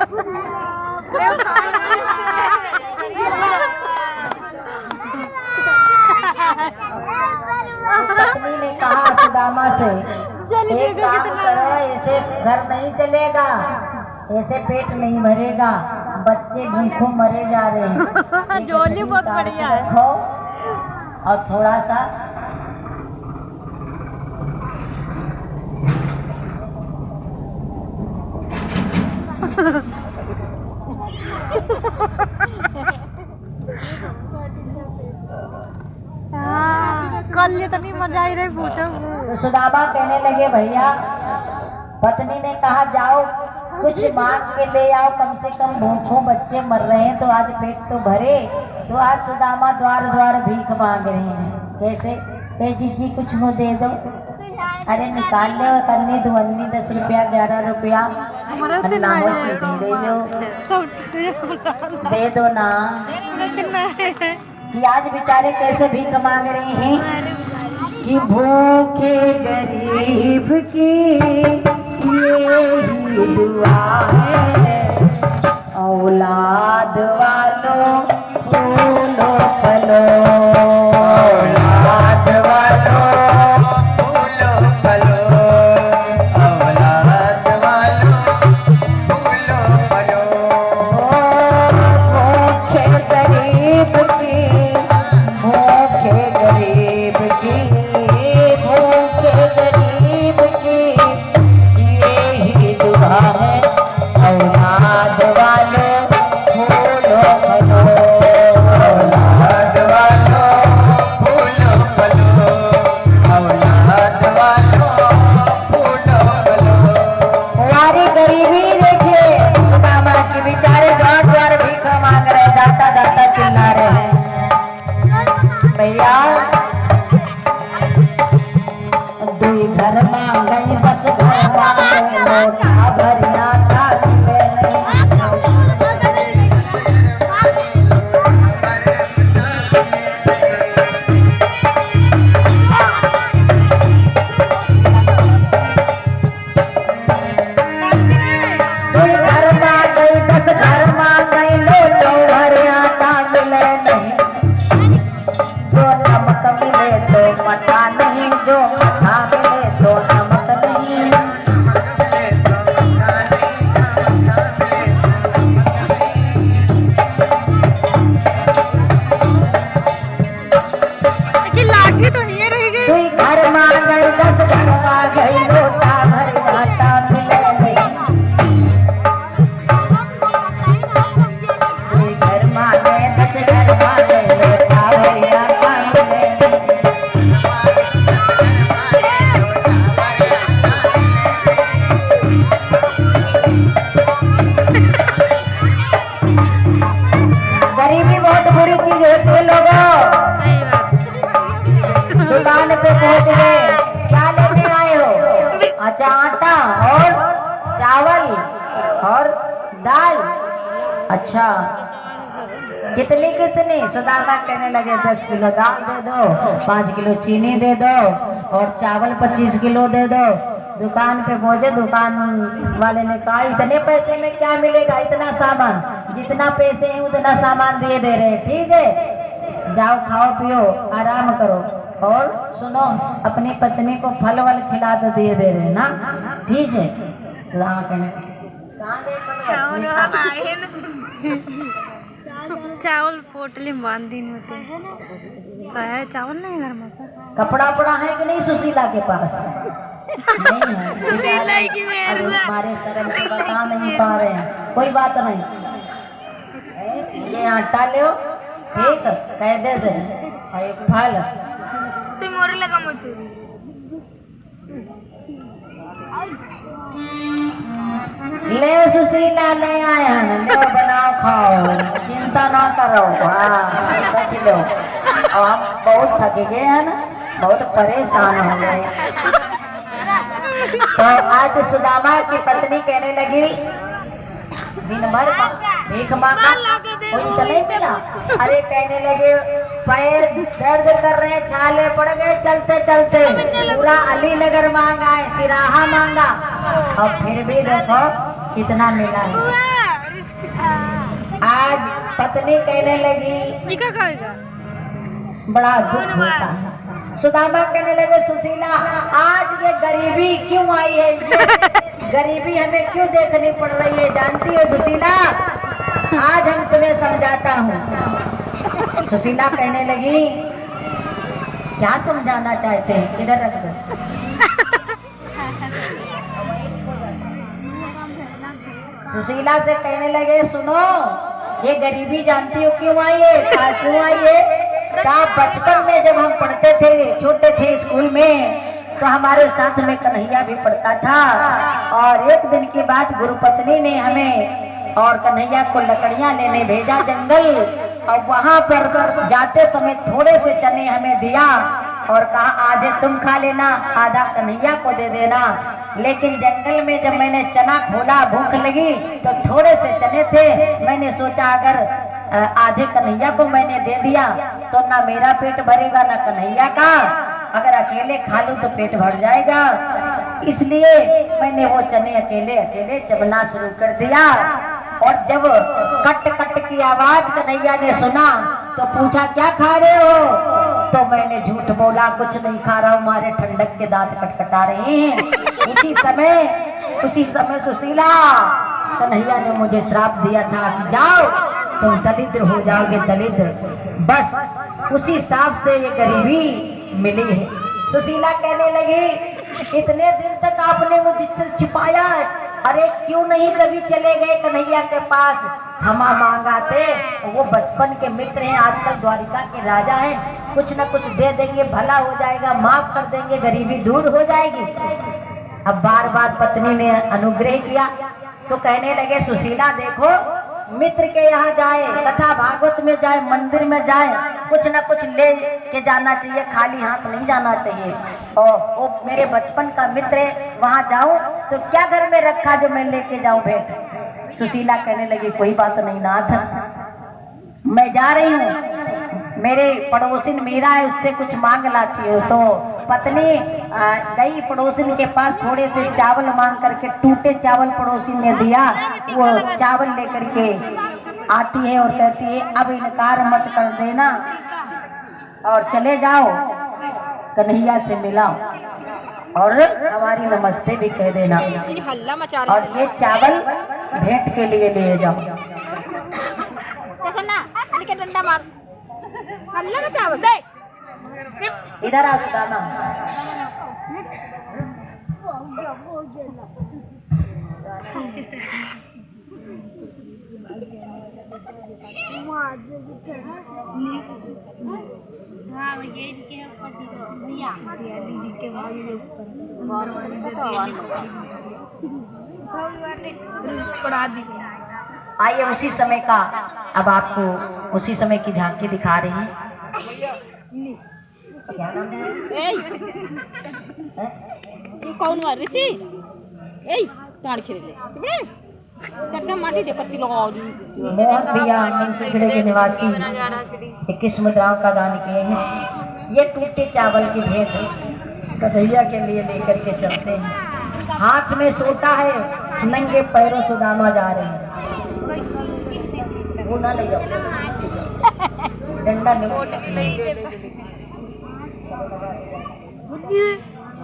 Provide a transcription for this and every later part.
पत्नी ने कहा सुदामा से, एक काम करो, ऐसे घर नहीं चलेगा, ऐसे पेट नहीं भरेगा, बच्चे भूखों मरे जा रहे हैं। झोली बहुत बढ़िया है। रखो और थोड़ा सा कल इतनी मजा आई रही पूछो। तो सुदामा कहने लगे, भैया पत्नी ने कहा जाओ कुछ मांग के ले आओ, कम से कम भूखों बच्चे मर रहे हैं तो आज पेट तो भरे। तो आज सुदामा द्वार द्वार भीख मांग रहे हैं। कैसे? जीजी कुछ हो दे दो। अरे निकाल लो, करनी दुवन्नी 10 रुपया 11 रुपया अल्लाह से दे दो ना। कि आज बेचारे कैसे भीख मांग रहे हैं कि भूखे गरीब की यही दुआ है, औलाद वालों फूलो फलो, औलाद वालों फूलो फलो, औलाद वालों फूलो फलो। भूखे गरीब की, भूखे गरीब की, भूखे गरीब की यही दुआ है, औलाद वालों फूलो फलो, औलाद वालों फूलो फलो, औलाद वालों फूलो फलो। हमारी गरीबी देखिए, सुदामा के बेचारे द्वार द्वार भीख मांग रहे, दाता दाता चिल्ला रहे हैं। भैया दुई घर मांग गई, बस घर मांग गई, लोटा भरिया था मिले नहीं। दुई घर मांग गई, बस घर मांग गई, लोटो भरिया था मिले नहीं। जो नमक मिले तो मठा नहीं, जो मठा मिले तो नमक नहीं। लाठी तो ये रह गई। दुई घर मांग गई, 10 घर मांग गई, लोटा भर आटा मिले नहीं। दुई घर मांग गए, 10 घर मांग गए, लोटा भर आटा मिले नहीं। गरीबी बहुत बुरी चीज होती है लोगों। दुकान पे पहुंच गए, क्या लेने आए हो? अच्छा आटा और चावल और दाल। अच्छा कितनी कितनी? सुदामा कहने लगे 10 किलो दाल दे दो, 5 किलो चीनी दे दो और चावल 25 किलो दे दो। दुकान पे पहुंचे, दुकान वाले ने कहा इतने पैसे में क्या मिलेगा, इतना सामान, जितना पैसे हैं उतना सामान दिए दे रहे हैं। ठीक है जाओ खाओ पियो आराम करो, और सुनो अपनी पत्नी को फल वल खिला दो, दिए दे रहे ना। ठीक है चावल पोटली में बांध दिन होते हैं। चावल नहीं घर में कपड़ा उपड़ा है कि नहीं सुशीला के पास? नहीं है। सुशीला की मेहरबानी। हमारे शरण से बता नहीं पा रहे हैं, कोई बात नहीं। ये आटा लो ठीक कायदे से, और एक फल तो मोरे लगा मत। ले सुशीला ले आया है, लो बनाओ खाओ, चिंता ना करो। हाँ लो, और हम बहुत थक गए हैं ना, बहुत परेशान हो गए। तो आज सुदामा की पत्नी कहने लगी दिन भर भीख मांगा कोई चले मिला। अरे कहने लगे पैर दर्द कर रहे हैं, छाले पड़ गए चलते चलते, पूरा अलीनगर मांगा है, तिराहा मांगा, और फिर भी देखो कितना मिला है। आज पत्नी कहने लगी, निका कहेगा बड़ा दुख होता है। सुदामा कहने लगे, सुशीला आज ये गरीबी क्यों आई है, ये गरीबी हमें क्यों देखनी पड़ रही है, जानती हो सुशीला, आज हम तुम्हें समझाता हूँ। सुशीला कहने लगी, क्या समझाना चाहते हैं, इधर रख दो। सुशीला से कहने लगे, सुनो ये गरीबी जानती हो क्यों आई है, क्यों आई है? बचपन में जब हम पढ़ते थे, छोटे थे स्कूल में, तो हमारे साथ में कन्हैया भी पढ़ता था। और एक दिन की बात, गुरुपत्नी ने हमें और कन्हैया को लकड़ियां लेने भेजा जंगल, और वहां पर जाते समय थोड़े से चने हमें दिया और कहा आधे तुम खा लेना, आधा कन्हैया को दे देना। लेकिन जंगल में जब मैंने चना खोला, भूख लगी, तो थोड़े से चने थे। मैंने सोचा अगर आधे कन्हैया को मैंने दे दिया तो ना मेरा पेट भरेगा ना कन्हैया का, अगर अकेले खा लूं तो पेट भर जाएगा। इसलिए मैंने वो चने अकेले अकेले चबना शुरू कर दिया। और जब कट कट की आवाज कन्हैया ने सुना तो पूछा क्या खा रहे हो? तो मैंने झूठ बोला, कुछ नहीं खा रहा हूँ, हमारे ठंडक के दांत कटकटा रहे हैं। उसी समय सुशीला, कन्हैया ने मुझे श्राप दिया था कि जाओ तुम दलित हो जाओगे, दलित। बस उसी श्राप से ये गरीबी मिली है। सुशीला कहने लगी, इतने दिन तक आपने मुझसे छिपाया है, अरे क्यों नहीं कभी चले गए कन्हैया के पास, क्षमा मांगाते। वो बचपन के मित्र हैं, आजकल द्वारिका के राजा हैं, कुछ न कुछ दे देंगे, भला हो जाएगा, माफ कर देंगे, गरीबी दूर हो जाएगी। अब बार बार पत्नी ने अनुग्रह किया तो कहने लगे, सुशीला देखो, मित्र के यहाँ जाए, कथा भागवत में जाए, मंदिर में जाए, कुछ न कुछ ले के जाना चाहिए, खाली हाथ नहीं जाना चाहिए। और वो मेरे बचपन का मित्र है, वहाँ जाऊं तो क्या घर में रखा जो मैं लेके जाऊं भेंट। सुशीला कहने लगी, कोई बात नहीं नाथ, मैं जा रही हूँ, मेरे पड़ोसिन मीरा है, उससे कुछ मांग लाती हो। तो पत्नी गई पड़ोसिन के पास, थोड़े से चावल मांग करके, टूटे चावल पड़ोसिन ने दिया, वो चावल लेकर के आती है और कहती है, अब इनकार मत कर देना और चले जाओ, कन्हैया से मिलाओ और हमारी नमस्ते भी कह देना, और ये चावल भेंट के लिए ले जाओ। इधर आ सुदामा। छोड़ा दी। आइए उसी समय का, अब आपको उसी समय की झांकी दिखा रही है। क्या नाम है? कौन हुआ ऋषि? ए ताड़ खेले चट्टा माटी दे पत्ती लगाओ दी। मोहन भैया मनसीखड़े के निवासी 21 मुद्राओं का दान किए हैं। ये टूटे चावल की भेंट कन्हैया के लिए लेकर के चलते हैं। हाथ में सोटा है, नंगे पैरों सुदामा जा रहे हैं। वो ना ले जाओ, डंडा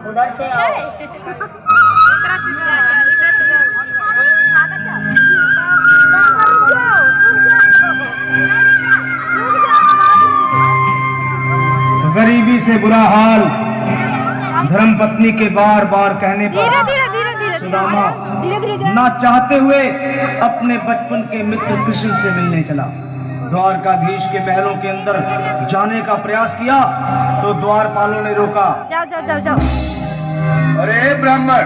उधर से आओ। गरीबी से बुरा हाल धर्मपत्नी के बार बार कहने पर सुदामा ना चाहते हुए अपने बचपन के मित्र कृष्ण से मिलने चला। द्वारकाधीश के महलों के अंदर जाने का प्रयास किया तो द्वारपालों ने रोका। जाओ जाओ जाओ जाओ। अरे ब्राह्मण,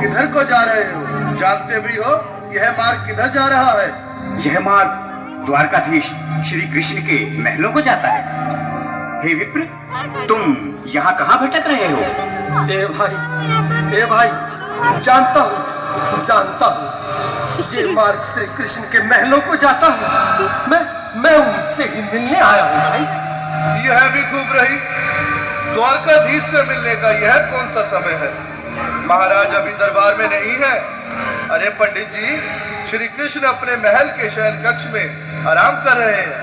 किधर को जा रहे हो? जानते भी हो यह मार्ग किधर जा रहा है? यह मार्ग द्वारकाधीश श्री कृष्ण के महलों को जाता है। हे विप्र, तुम यहाँ कहाँ भटक रहे हो? ए भाई, जानता हूँ ये मार्ग श्री कृष्ण के महलों को जाता है। मैं उनसे ही मिलने आया हूँ भाई। यह भी खूब रही, द्वारकाधीश से मिलने का यह कौन सा समय है? महाराज अभी दरबार में नहीं है। अरे पंडित जी, श्री कृष्ण अपने महल के शयन कक्ष में हराम कर रहे हैं।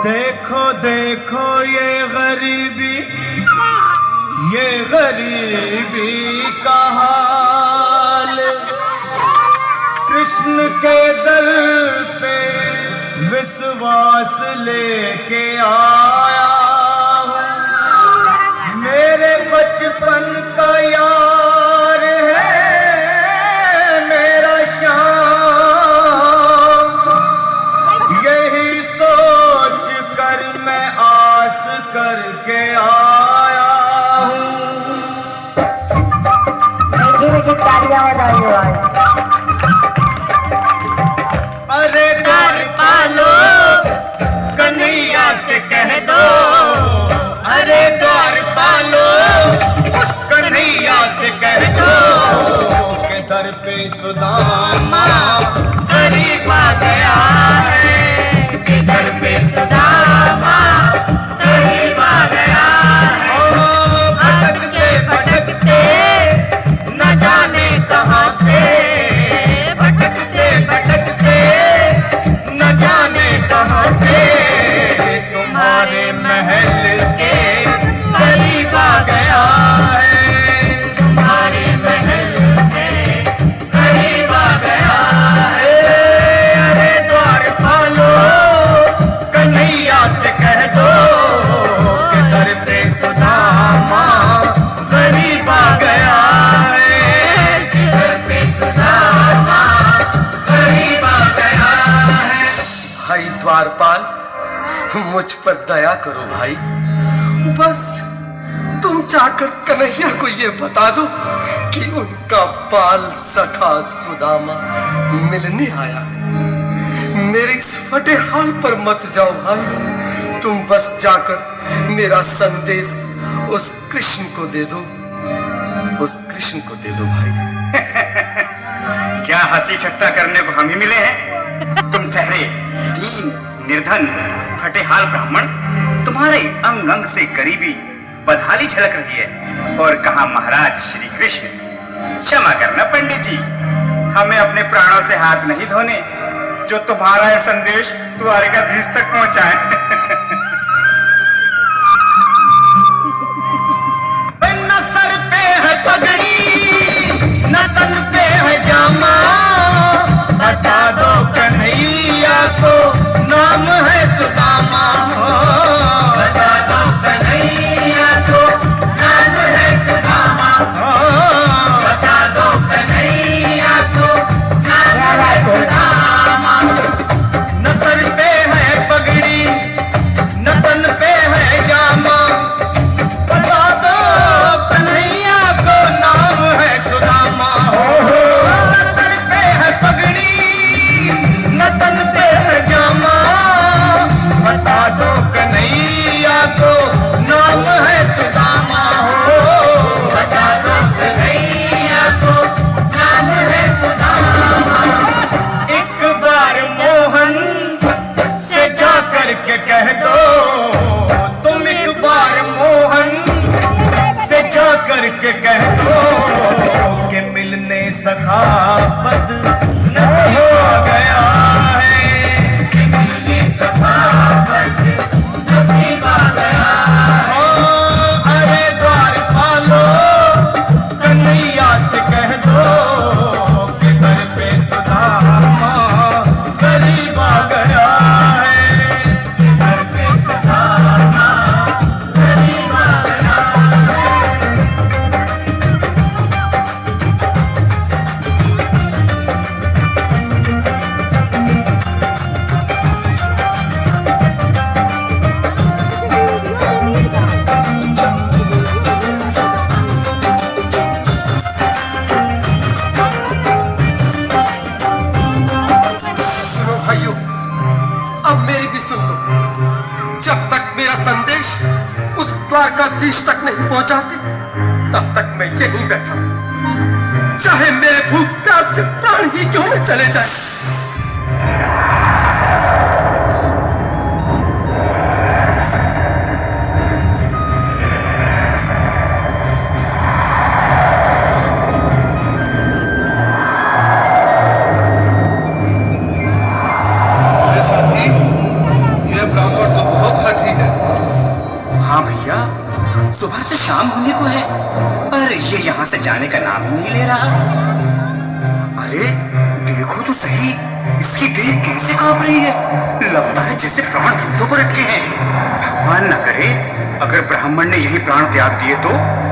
देखो देखो ये गरीबी का हाल, कृष्ण के दर पे विश्वास लेके आया हूँ। मेरे बचपन का यार है मेरा श्याम, यही सोच कर मैं आस करके आया हूँ। मीठी तालियां बजाइए भाई। अरे द्वार पालो कन्हैया से कह दो, अरे द्वार पालो कन्हैया से कह दो के दर पे सुदामा गरीब आ गया है, के दर पे सुदामा गरीब आ गया है। ओ भटकते भटकते न जाने कहाँ से, भटकते भटकते न जाने कहाँ से तुम्हारे महल के करीब आ गया है, तुम्हारे महल के करीब आ गया है। अरे द्वार पालो कन्हैया से कह दो कि दर पे सुदामा गरीब आ गया है, दर पे सुदामा गरीब आ गया है। भाई द्वारपाल, मुझ पर दया करो भाई। बस तुम जाकर कन्हैया को ये बता दो कि उनका बाल सखा सुदामा मिलने आया है। मेरे इस फटे हाल पर मत जाओ भाई, तुम बस जाकर मेरा संदेश उस कृष्ण को दे दो, उस कृष्ण को दे दो भाई। क्या हंसी ठट्टा करने को हम ही मिले हैं? तुम ठहरे दीन निर्धन फटेहाल ब्राह्मण, तुम्हारे अंग अंग से गरीबी बदहाली झलक रही है। और कहा महाराज श्री कृष्ण, क्षमा करना पंडित जी, हमें अपने प्राणों से हाथ नहीं धोने जो तुम्हारा यह संदेश द्वारकाधीश तक पहुंचाए। न सर पे है पगड़ी न तन पे है जामा, बता दो कन्हैया को नाम है सुदामा। बता दो कन्हैया को नाम है सुदामा, बता दो कन्हैया को नाम है सुदामा। न सर पे है पगड़ी न तन पे है जामा, बता दो कन्हैया को नाम है सुदामा। न सर पे है पगड़ी न तन पे है जामा, बता दो कन्हैया को नाम है सुदामा। बता दो कन्हैया को नाम है सुदामा। एक बार मोहन से जा करके कह दो, तुम एक बार मोहन से जा करके कह दो कि मिलने सखावत नसीब आ गया है, कि मिलने सखावत नसीब आ गया है। अरे द्वार पालो कन्हैया से कह दो कि दर पे सुदामा गरीब आ गया है, कि दर पे सुदामा गरीब आ गया है। सुनो भाइयों, अब मेरी भी सुन लो। जब तक मेरा संदेश उस द्वारकाधीश तक नहीं पहुंचाते, तब तक मैं यहीं बैठा हूं, चाहे मेरे भूख प्यास से प्राण ही क्यों न चले जाए। बाहर से शाम होने को है, पर ये यहाँ से जाने का नाम ही नहीं ले रहा। अरे देखो तो सही, इसकी देह कैसे कांप रही है। लगता है जैसे प्राण घुटनों पर अटके हैं। भगवान न करे अगर ब्राह्मण ने यही प्राण त्याग दिए तो,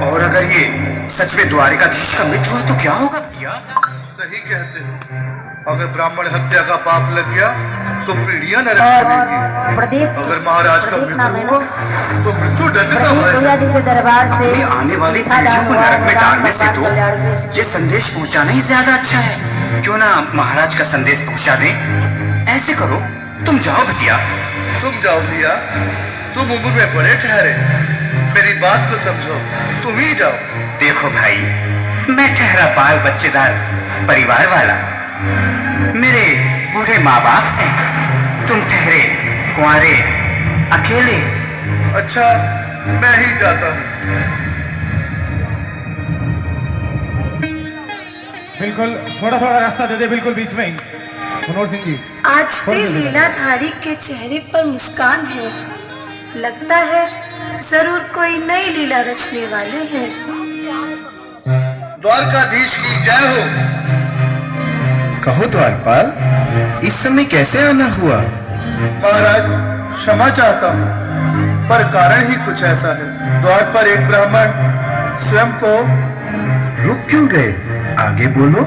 और अगर ये सच में द्वारिकाधीश का मित्र हुआ तो क्या होगा भैया? सही कहते हो। अगर ब्राह्मण हत्या का पाप लग गया तो पीढ़ियां नरक बनेगी। प्रदीप अगर महाराज का प्रदीप नाम मित्र है हुआ तो मृत्यु दंड का प्रदीप भय भैया जी के दरबार से अपनी आने वाली पीढ़ियों को नरक में डालने से तो ये संदेश पहुंचाना ही ज्यादा अच्छा है। क्यों ना महाराज का संदेश पहुंचा दें। ऐसे करो, तुम जाओ भैया। तुम जाओ भैया, तुम उम्र में बड़े ठहरे, मेरी बात को समझो, तुम ही जाओ। देखो भाई, मैं ठहरा बाल बच्चेदार परिवार वाला, मेरे बूढ़े माँ बाप हैं। तुम ठहरे कुंवारे अकेले। अच्छा, मैं ही जाता हूँ। बिल्कुल थोड़ा थोड़ा रास्ता दे दे, बिल्कुल बीच में ही। मनोहर सिंह जी, आज फिर लीलाधारी के चेहरे पर मुस्कान है। लगता है जरूर कोई नई लीला रचने वाले हैं। द्वारकाधीश की जय हो। कहो द्वारपाल, इस समय कैसे आना हुआ? महाराज क्षमा चाहता हूँ, पर कारण ही कुछ ऐसा है। द्वार पर एक ब्राह्मण स्वयं को रुक क्यों गए? आगे बोलो।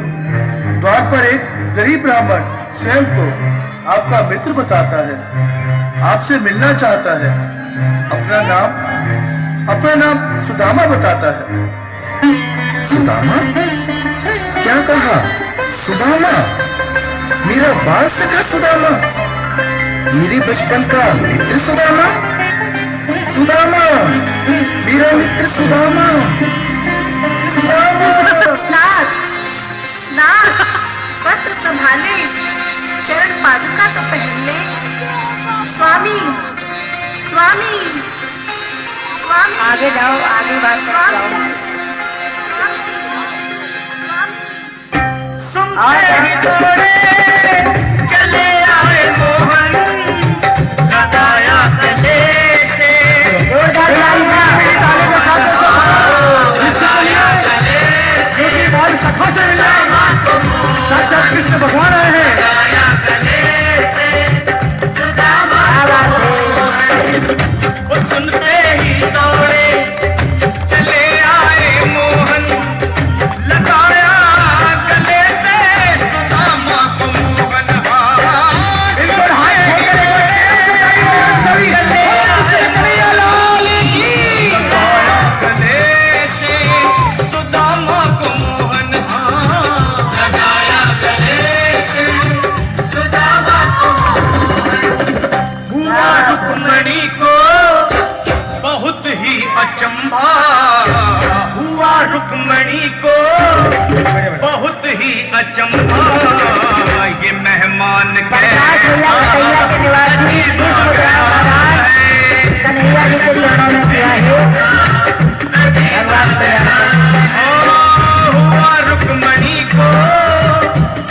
द्वार पर एक गरीब ब्राह्मण स्वयं को आपका मित्र बताता है, आपसे मिलना चाहता है। अपना नाम सुदामा बताता है। सुदामा? क्या कहा? सुदामा? मेरा बाल सखा सुदामा? मेरे बचपन का मित्र सुदामा? सुदामा, मेरा मित्र सुदामा। सुदामा। नाथ, नाथ, वस्त्र संभाले, चरण पादुका तो पहन ले। स्वामी, स्वामी, स्वामी। आगे जाओ, आगे बात करते जाओ। चले आए मोहन, सदाया गले से। साक्षात कृष्ण भगवान आए हैं। सुनते ही दौड़े, चले आए मोहन, लगाया गले से सुदामा को मोहन। गले से सुदामा को मोहन, लगाया गले से सुदामा को हुआ रुक्मणी को बहुत ही अचंभा। हुआ रुक्मणी को बहुत ही अचंभा। ये मेहमान प्रकाश भैया कन्हैया के निवासी विश्वग्राम महाराज कन्हैया जी के चरणों में किया है। भगवान हुआ रुक्मणी को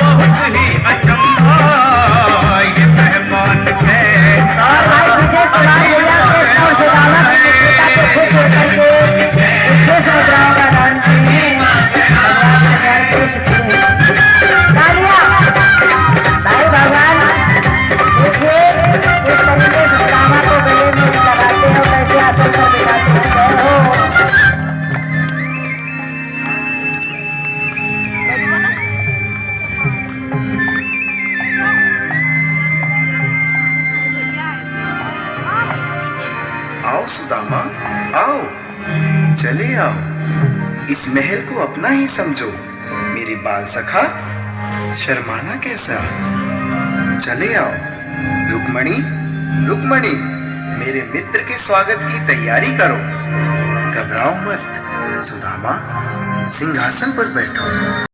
बहुत ही अचंभा। ये मेहमान कैसा। और भाई विजय कुमार भैया कृष्ण और सुदामा की मित्रता को खुश होकर के 21 मुद्राओं का दान किए। भगवान का शरण खुश किए। तालियां। भाई भगवान देखिए इस तरीके से सुदामा को गले में लगाते हो, कैसे आंचल पर बिठाते हो। आओ सुदामा, आओ, चले आओ। इस महल को अपना ही समझो। मेरी बाल सखा, शर्माना कैसा? चले आओ। रुक्मणी, रुक्मणी, मेरे मित्र के स्वागत की तैयारी करो। घबराओ मत। सुदामा, सिंहासन पर बैठो।